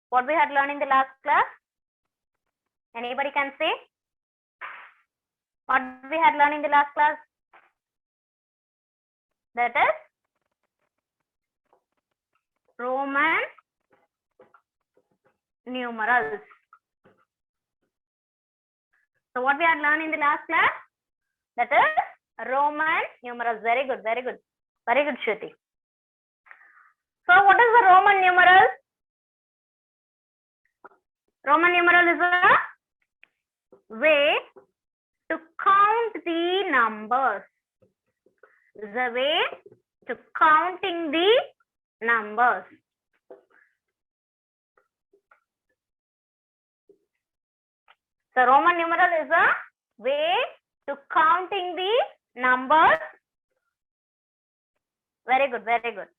What we had learned in the last class? Anybody can say? What we had learned in the last class? That is Roman numerals. So what we had learned in the last class? That is Roman numerals. Very good, very good. Very good, Shruti. So what is the Roman numeral? Roman numeral is a way to count the numbers. Is a way to counting the numbers. So Roman numeral is a way to counting the numbers. Very good, very good.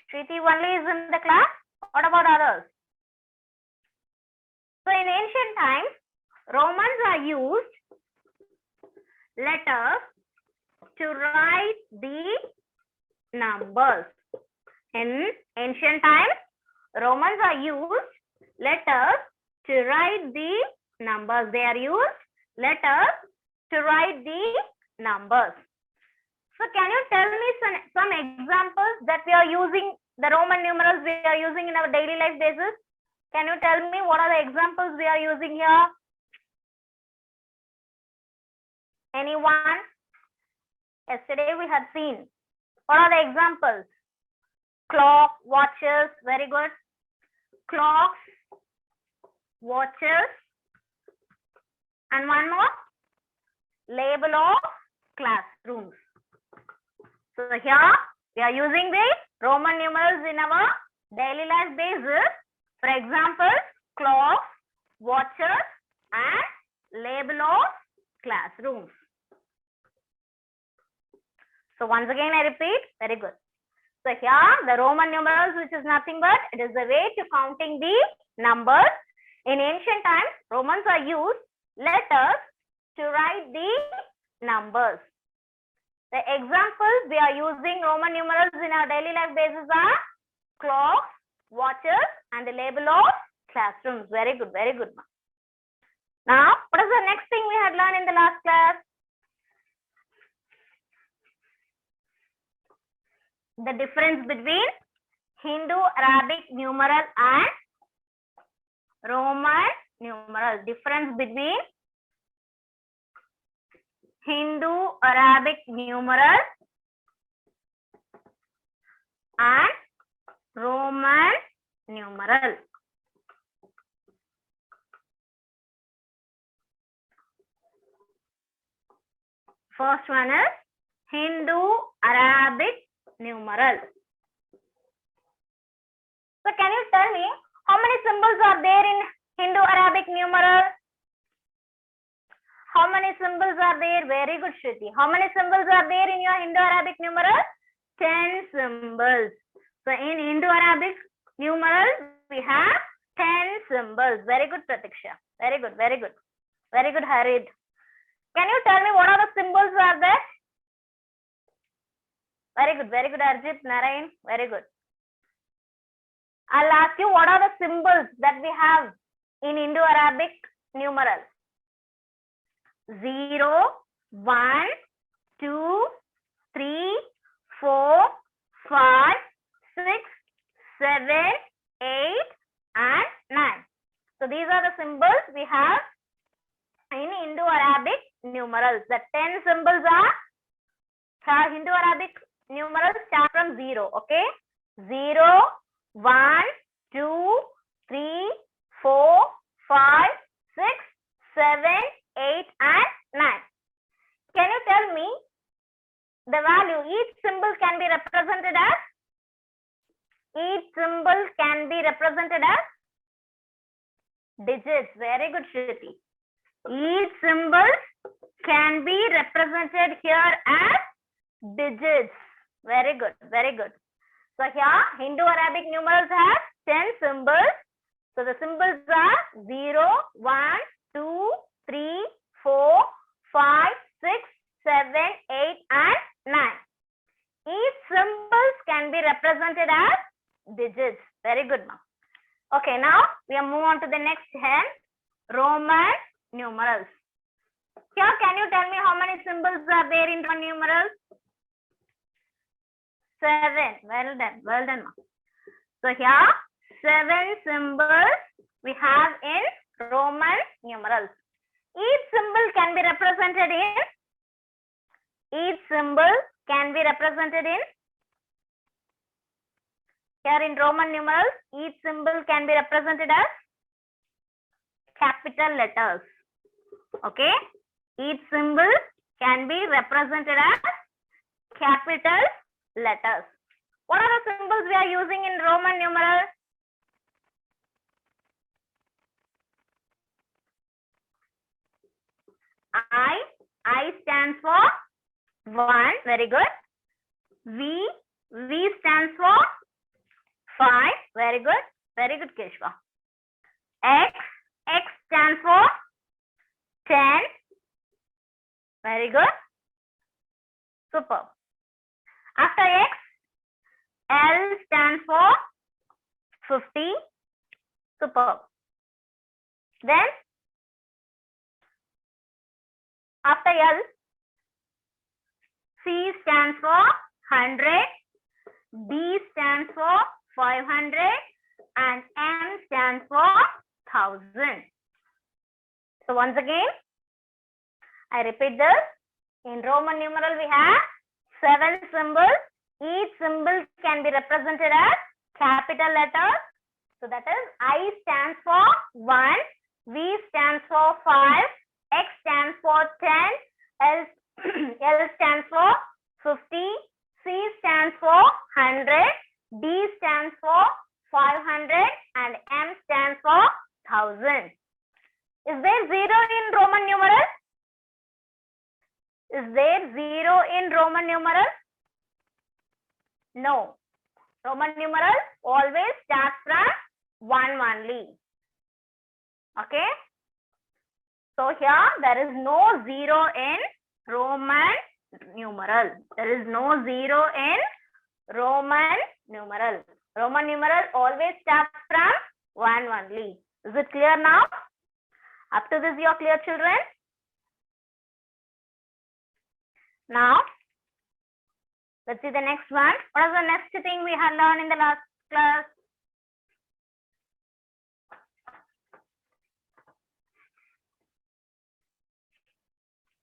Shriti only is in the class. What about others? So in ancient times, Romans are used letters to write the numbers. In ancient times, Romans are used letters to write the numbers. They are used letters to write the numbers. So can you tell me some examples that we are using, the Roman numerals we are using in our daily life basis? Can you tell me what are the examples we are using here? Anyone? Yesterday we had seen. What are the examples? Clock, watches, very good. Clocks, watches, and one more, label of classrooms. So here we are using the Roman numerals in our daily life basis. For example, clocks, watches, and label of classrooms. So once again I repeat, very good. So here the Roman numerals, which is nothing but it is the way to counting the numbers. In ancient times, Romans are used letters to write the numbers. The examples we are using Roman numerals in our daily life basis are clocks, watches, and the label of classrooms. Very good, very good. Now, what is the next thing we had learned in the last class? The difference between Hindu-Arabic numeral and Roman numeral. Difference between Hindu-Arabic numeral and Roman numeral. First one is Hindu-Arabic numeral. So can you tell me how many symbols are there in Hindu-Arabic numeral? How many symbols are there? Very good, Shruti. How many symbols are there in your Hindu-Arabic numeral? 10 symbols. So in Hindu-Arabic numeral, we have 10 symbols. Very good, Pratiksha. Very good, very good. Very good, Harid. Can you tell me what are the symbols are there? Very good, Arjit, Narayan. Very good. I'll ask you what are the symbols that we have in Indo-Arabic numeral. 0, 1, 2, 3, 4, 5, 6, 7, 8, and 9. So these are the symbols we have in Indo-Arabic numerals. The 10 symbols are Indo-Arabic numerals start from 0. Okay, 0, 1, 2, 3, 4, 5, 6, 7, 8, and 9. Can you tell me the value? Each symbol can be represented as? Each symbol can be represented as digits. Very good, Shruti. Each symbol can be represented here as digits. Very good, very good. So here Hindu-Arabic numerals have 10 symbols. So the symbols are 0, 1, 2, 3, 4, 5, 6, 7, 8, and 9. Each symbols can be represented as digits. Very good, ma'am. Okay, now we are move on to the next hand, Roman numerals. Here, can you tell me how many symbols are there in Roman numerals? 7. Well done. Well done. So here, 7 symbols we have in Roman numerals. Each symbol can be represented in. Each symbol can be represented in. Here in Roman numerals, each symbol can be represented as capital letters. Okay. Each symbol can be represented as capital letters. What are the symbols we are using in Roman numerals? I stands for 1. Very good. V stands for 5. Very good. Very good, Keshva. X stands for 10. Very good. Super. After X, L stands for 50. Super. Then, after L, C stands for 100, D stands for 500, and M stands for 1000. So once again, I repeat this. In Roman numeral, we have 7 symbols. Each symbol can be represented as capital letters. So that is I stands for 1, V stands for 5, X stands for 10, L stands for 50, C stands for 100, D stands for 500, and M stands for 1000. Is there 0 in Roman numerals? Is there 0 in Roman numerals? No. Roman numerals always start from 1 only. Okay. So here there is no 0 in Roman numeral. There is no 0 in Roman numeral. Roman numeral always starts from 1 only. Is it clear now? Up to this you are clear, children? Now, let's see the next one. What is the next thing we had learned in the last class?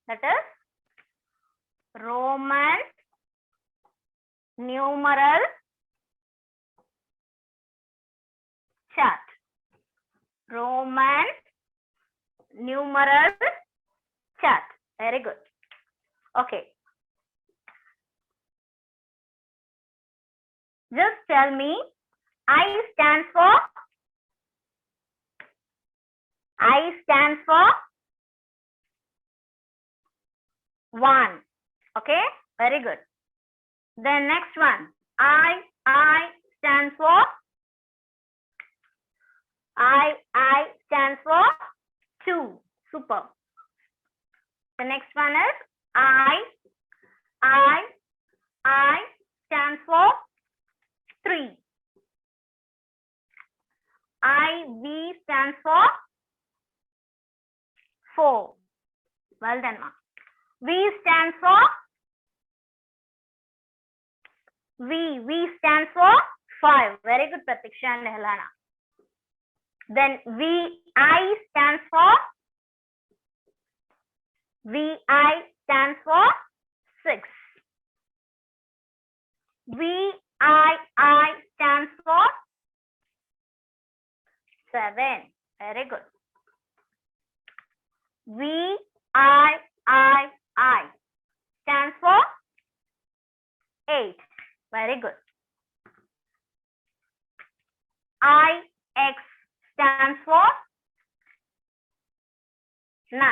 That is Roman numeral chart. Roman numeral chart. Very good. Okay. Just tell me, I stands for 1. Okay, very good. Then next one, I stands for stands for 2. Super. The next one is I stands for 3. V stands for 4. Well done, ma. V stands for V stands for 5. Very good, Pratiksha and Helena. Then VI stands for 6. VII stands for 7. Very good. VIII stands for 8. Very good. IX stands for 9.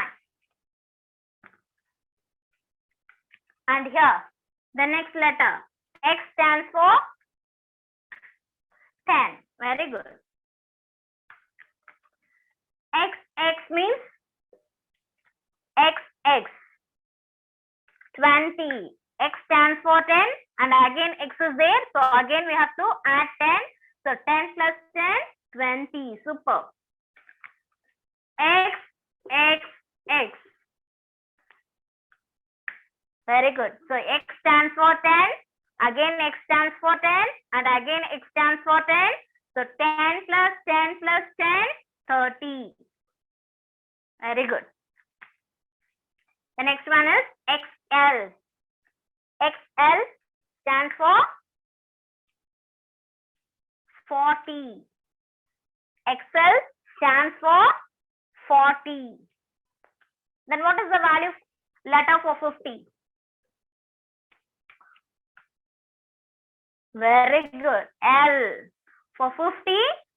And here, the next letter, X stands for 10. Very good. XX means XX, 20. X stands for 10 and again X is there. So again we have to add 10. So 10 plus 10, 20. Super. X, X, X. Very good. So X stands for 10. Again X stands for 10. And again X stands for 10. So 10 plus 10 plus 10, 30. Very good. The next one is XL. XL stands for 40. XL stands for 40. Then what is the value letter for 50? Very good. L. For 50,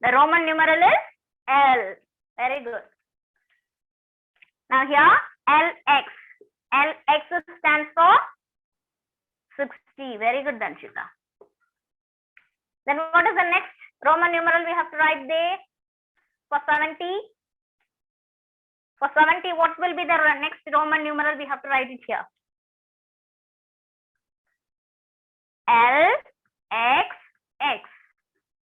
the Roman numeral is L. Very good. Now here, LX. LX stands for 60. Very good, Danshita. Then what is the next Roman numeral we have to write there? For 70. For 70, what will be the next Roman numeral we have to write it here? LXX.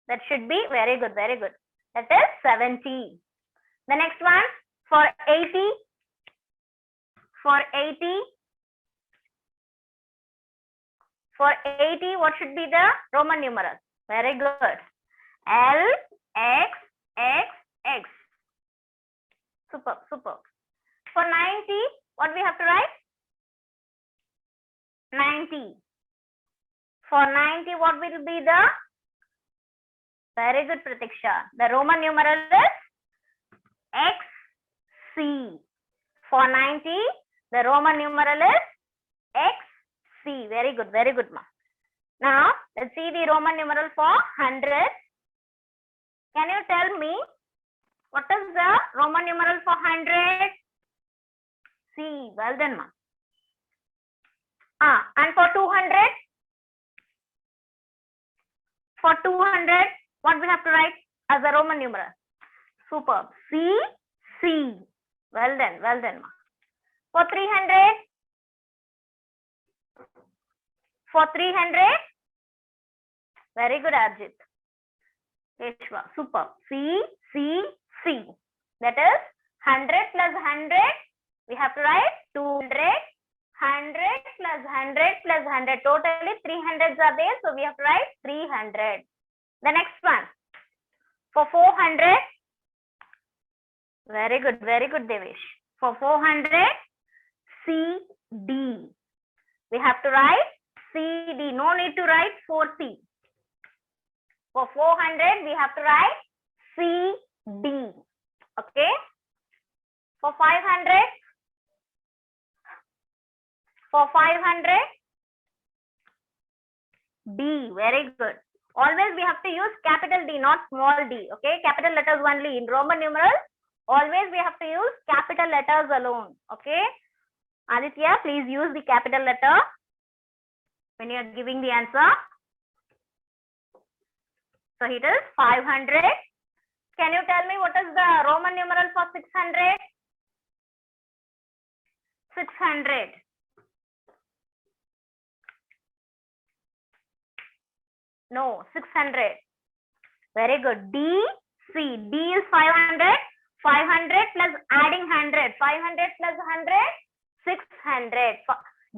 That should be very good, very good. That is 70. The next one for 80. For 80. For 80, what should be the Roman numeral? Very good. LXXX. Super, super. For 90, what we have to write? 90. For 90, what will be the? Very good, Pratiksha. The Roman numeral is XC. For 90, the Roman numeral is XC. Very good, ma. Now, let's see the Roman numeral for 100. Can you tell me what is the Roman numeral for 100? C. Well done, ma. And for 200? For 200, what we have to write as a Roman numeral? Superb. C, C. Well done, ma. For 300? For 300? Very good, Arjit. Keshva. Superb. C, C, C. That is 100 plus 100. We have to write 200. 100 plus 100 plus 100. Totally 300s are there. So we have to write 300. The next one. For 400. Very good, Devesh. For 400, CD. We have to write CD. No need to write 4C. For 400, we have to write CD. Okay. For 500. For 500, D. Very good. Always we have to use capital D, not small d. Okay. Capital letters only. In Roman numerals, always we have to use capital letters alone. Okay. Aditya, please use the capital letter when you are giving the answer. So it is 500. Can you tell me what is the Roman numeral for 600? 600. No, 600. Very good. D, C. D is 500. 500 plus adding 100. 500 plus 100, 600.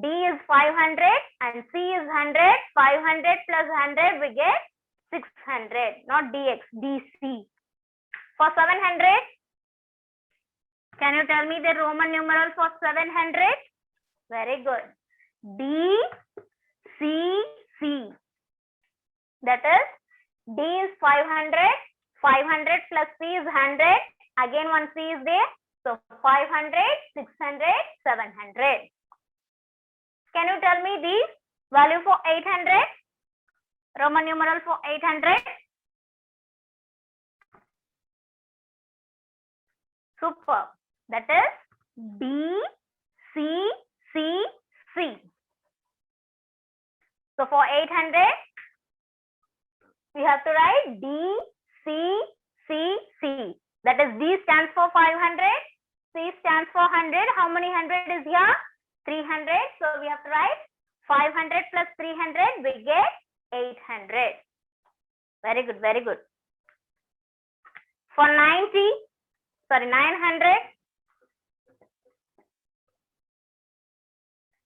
D is 500 and C is 100. 500 plus 100, we get 600. Not DX, DC. For 700, can you tell me the Roman numeral for 700? Very good. D, C, C. That is, D is 500. 500 plus C is 100. Again, one C is there. So, 500, 600, 700. Can you tell me the value for 800? Roman numeral for 800? Super. That is D, C, C, C. So, for 800, we have to write D, C, C, C. That is D stands for 500, C stands for 100. How many 100 is here? 300. So we have to write 500 plus 300, we get 800. Very good, very good. For 900.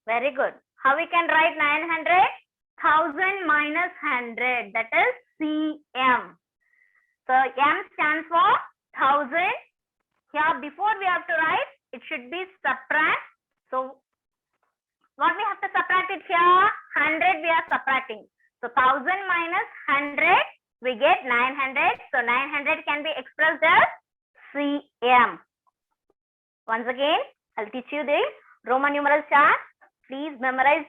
Very good. How we can write 900? 1000 minus 100, that is CM. So M stands for 1000. Here before we have to write, it should be subtract. So what we have to subtract it here? 100 we are subtracting. So 1000 minus 100, we get 900. So 900 can be expressed as CM. Once again, I'll teach you the Roman numeral chart. Please memorize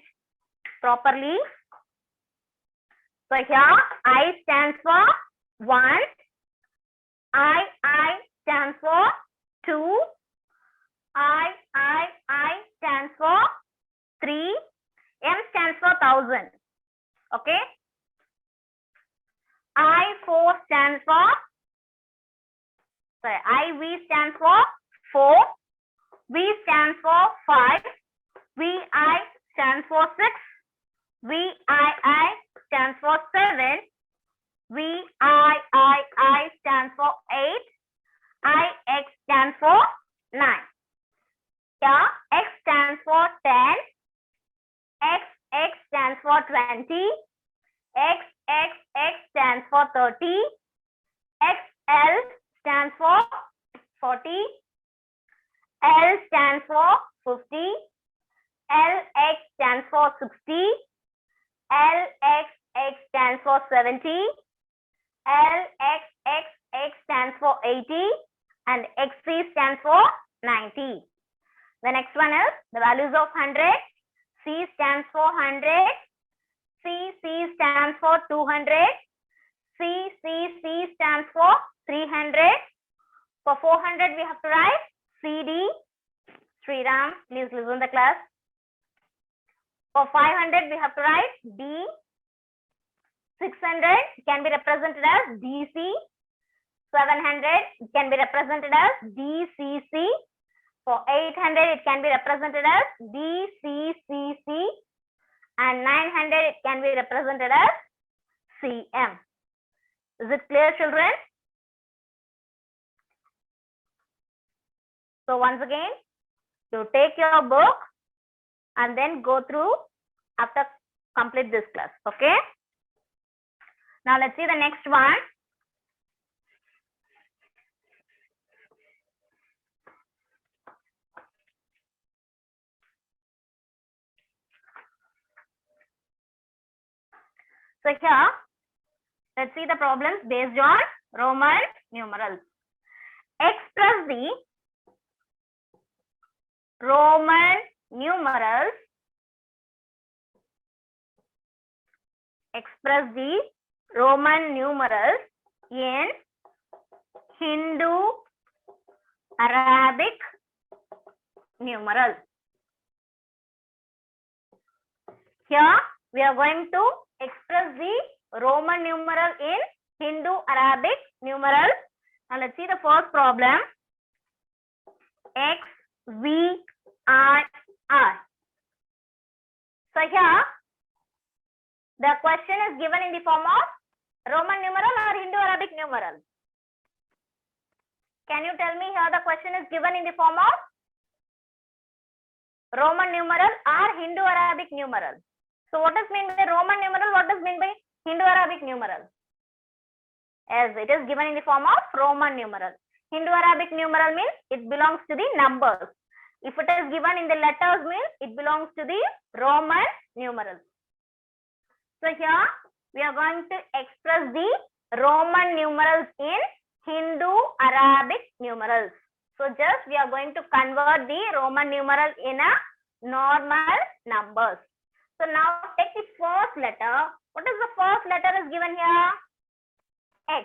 properly. So here I stands for 1, I stands for 2, I stands for 3, M stands for 1000. Okay. I4 stands for, IV stands for 4, V stands for 5, VI stands for 6, VII stands for 7, VIII stands for 8, IX stands for 9. Here X stands for 10, XX stands for 20, XXX stands for 30, XL stands for 40, L stands for 50, LX stands for 60, LXX stands for 70, LXXX stands for 80, and XC stands for 90. The next one is the values of 100. C stands for 100, C stands for 200, C stands for 300. For 400 we have to write CD. Sriram, please listen the class. For 500 we have to write D. 600 can be represented as DC. 700 can be represented as DCC. For 800 it can be represented as DCCC, and 900 it can be represented as CM. Is it clear, children? So once again, you take your book and then go through after complete this class. Okay. Now let's see the next one. So here, let's see the problems based on Roman numerals. Express the Roman numerals. Express the Roman numerals in Hindu Arabic numerals. Here we are going to express the Roman numeral in Hindu Arabic numerals. Now let's see the first problem. X, V, I, R. So here the question is given in the form of Roman numeral or Hindu Arabic numeral. Can you tell me here the question is given in the form of Roman numeral or Hindu Arabic numeral? So what does mean by Roman numeral? What does mean by Hindu Arabic numeral? As it is given in the form of Roman numeral. Hindu Arabic numeral means it belongs to the numbers. If it is given in the letters means it belongs to the Roman numeral. So here we are going to express the Roman numerals in Hindu Arabic numerals. So just we are going to convert the Roman numeral in a normal numbers. So now take the first letter. What is the first letter is given here? X.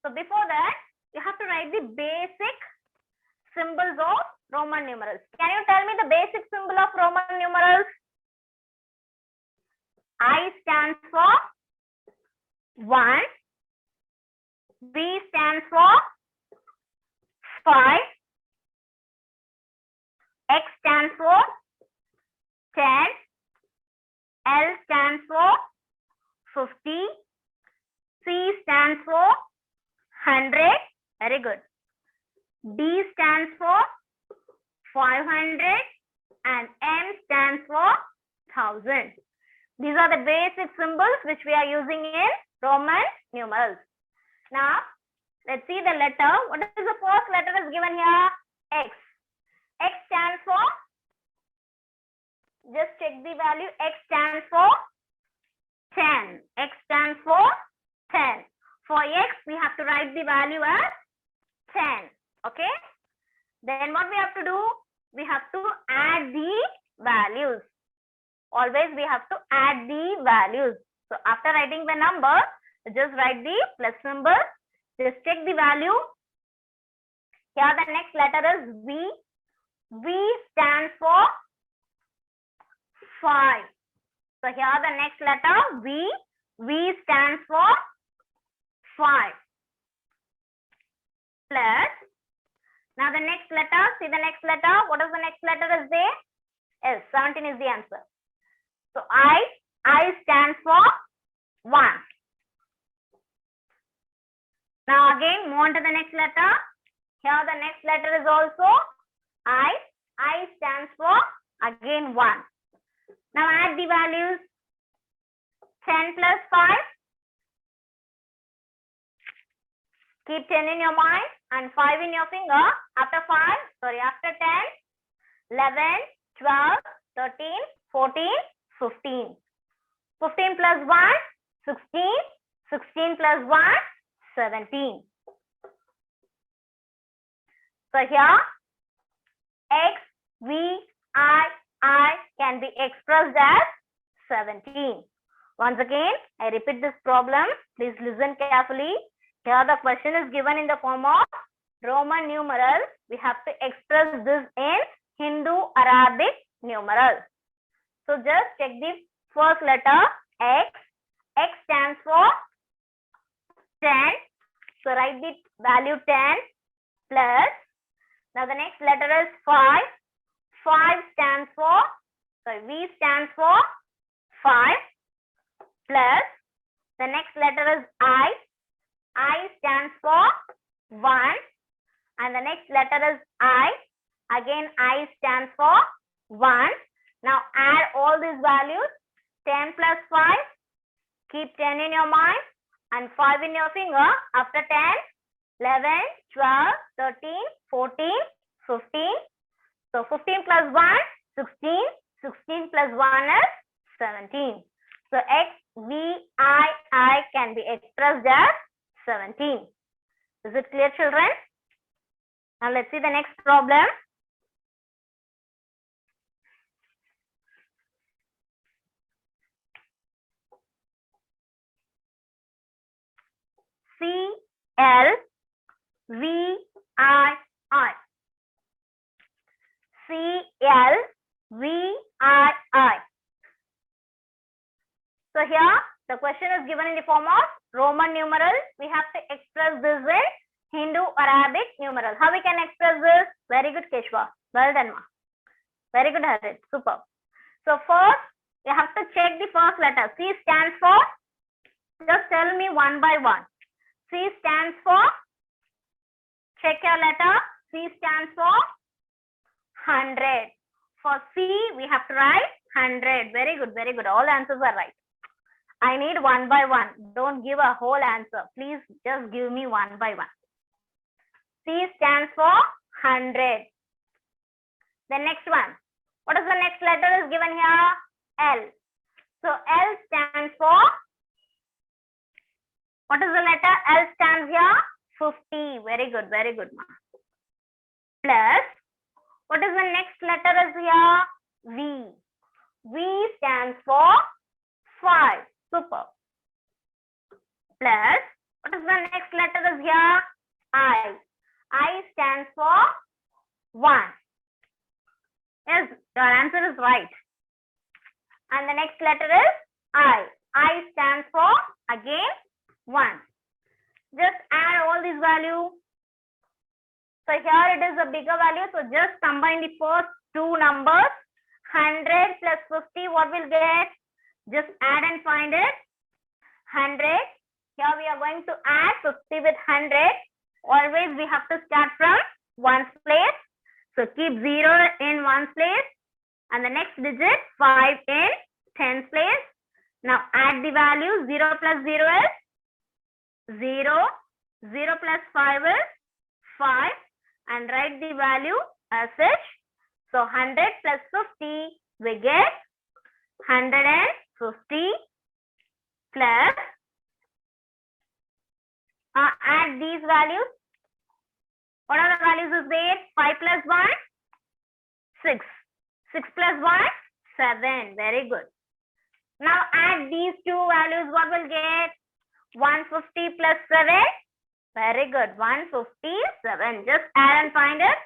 So before that, you have to write the basic symbols of Roman numerals. Can you tell me the basic symbol of Roman numerals? I stands for 1. V stands for 5. X stands for 10. L stands for 50. C stands for 100. Very good. D stands for 500 and M stands for 1000. These are the basic symbols which we are using in Roman numerals. Now, let's see the letter. What is the first letter is given here? X. X stands for, just check the value. X stands for 10. X stands for 10. For X, we have to write the value as 10. Okay. Then what we have to do? We have to add the values. Always we have to add the values. So after writing the number, just write the plus symbol. Just check the value. Here the next letter is V. V stands for 5. So here the next letter V. V stands for 5. Plus. Now the next letter, see the next letter. What is the next letter is there? S. 17 is the answer. So I stands for 1. Now again move on to the next letter. Here the next letter is also I. I stands for again 1. Now add the values. 10 plus 5. Keep 10 in your mind and 5 in your finger. After 10, 11, 12, 13, 14, 15. 15 plus 1, 16. 16 plus 1, 17. So here, X, V, I can be expressed as 17. Once again, I repeat this problem. Please listen carefully. Here the question is given in the form of Roman numerals. We have to express this in Hindu-Arabic numerals. So just check the first letter X. X stands for 10. So write the value 10 plus. Now the next letter is 5. 5 stands for, V stands for 5 plus. The next letter is I. I stands for 1. And the next letter is I. Again, I stands for 1. Now add all these values. 10 plus 5. Keep 10 in your mind and 5 in your finger. After 10, 11, 12, 13, 14, 15. So 15 plus 1, 16. 16 plus 1 is 17. So X, V, I can be expressed as 17. Is it clear, children? Now let's see the next problem. C-L-V-I-I. C-L-V-I-I. So here the question is given in the form of Roman numerals. We have to express this in Hindu-Arabic numerals. How we can express this? Very good, Keshwa. Well done, ma. Very good, Harit. Super. So first, we have to check the first letter. C stands for, just tell me one by one. C stands for, check your letter. C stands for 100. For C, we have to write 100. Very good, very good. All answers are right. I need one by one. Don't give a whole answer. Please just give me one by one. C stands for 100. The next one. What is the next letter is given here? L. So L stands for, what is the letter? L stands here? 50. Very good, ma. Plus, what is the next letter is here? V. V stands for 5. Super. Plus, what is the next letter is here? I. I stands for 1. Yes, your answer is right. And the next letter is I. I stands for, again, 1. Just add all these values. So here it is a bigger value. So just combine the first two numbers. 100 plus 50, what will get? Just add and find it. 100. Here we are going to add 50 with 100. Always we have to start from ones place. So keep 0 in ones place and the next digit 5 in tens place. Now add the value. 0 plus 0 is 0. 0 plus 5 is 5 and write the value as such. So 100 plus 50 we get 150 plus add these values. What are the values is there? 5 plus 1 6. 6 plus 1 7. Very good. Now add these two values. What will get? 150 plus 7. Very good. 157. Just add and find it.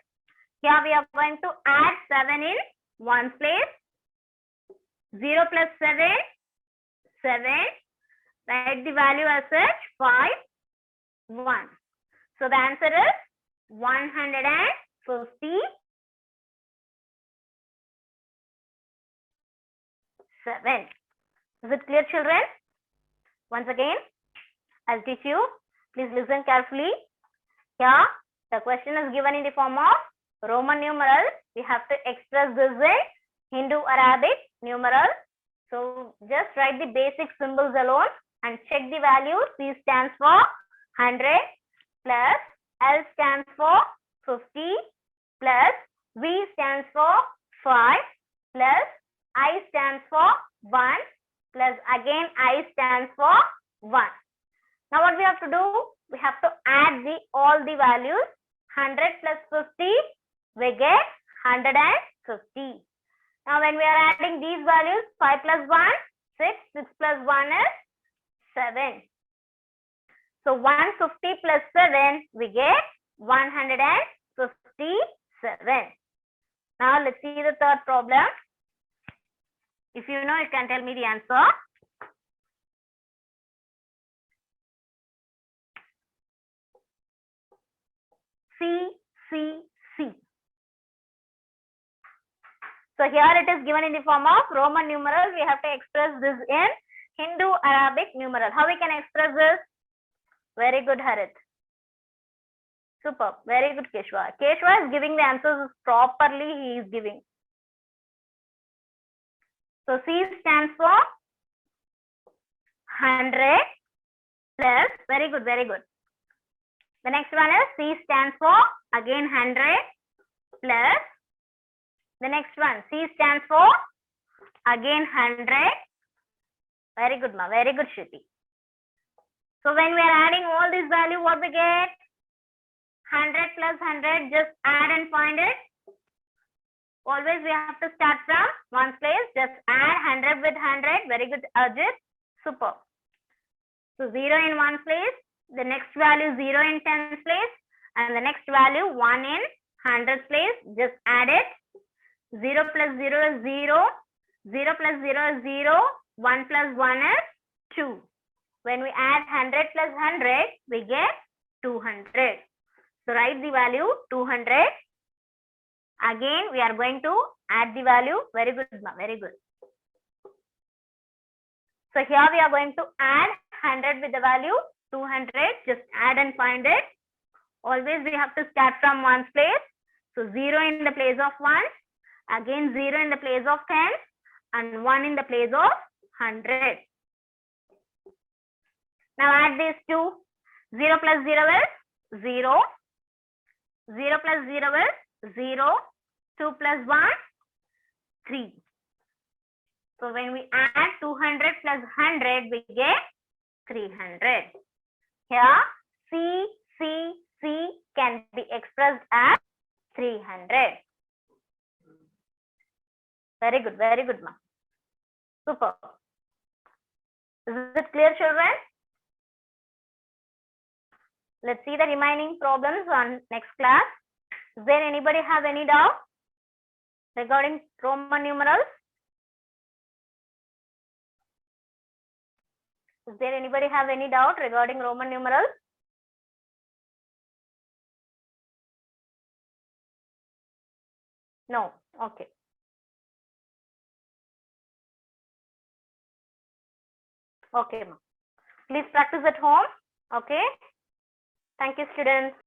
Here we are going to add 7 in ones place. 0 plus 7, 7. Write the value as such, 5, 1. So the answer is 157. Is it clear, children? Once again, I'll teach you. Please listen carefully. Here, the question is given in the form of Roman numerals. We have to express this in Hindu-Arabic numerals. So just write the basic symbols alone and check the values. C stands for 100 plus L stands for 50 plus V stands for 5 plus I stands for 1 plus again I stands for 1. Now what we have to do? We have to add all the values. 100 plus 50 we get 150. Now when we are adding these values, 5 plus 1, 6, 6 plus 1 is 7. So 150 plus 7, we get 157. Now let's see the third problem. If you know, you can tell me the answer. C. So here it is given in the form of Roman numerals. We have to express this in Hindu-Arabic numeral. How we can express this? Very good, Harit. Superb. Very good, Keshwa. Keshwa is giving the answers properly. He is giving. So C stands for 100 plus. Very good, very good. The next one is C stands for again 100 plus. The next one, C stands for again 100. Very good, ma. Very good, Shruti. So when we are adding all these values, what we get? 100 plus 100. Just add and find it. Always we have to start from one place. Just add 100 with 100. Very good, Ajit. Super. So 0 in one place. The next value 0 in tens place. And the next value 1 in hundreds place. Just add it. 0 plus 0 is 0. 0 plus 0 is 0. 1 plus 1 is 2. When we add 100 plus 100, we get 200. So write the value 200. Again, we are going to add the value. Very good, very good. So here we are going to add 100 with the value 200. Just add and find it. Always we have to start from ones place. So 0 in the place of 1. Again 0 in the place of 10 and 1 in the place of 100. Now add these two. 0 plus 0 is 0. 0 plus 0 is 0. 2 plus 1, 3. So when we add 200 plus 100, we get 300. Here C can be expressed as 300. Very good, ma. Super. Is it clear, children? Let's see the remaining problems on next class. Does there anybody have any doubt regarding Roman numerals? Does there anybody have any doubt regarding Roman numerals? No. Okay. Okay, ma. Please practice at home. Okay. Thank you, students.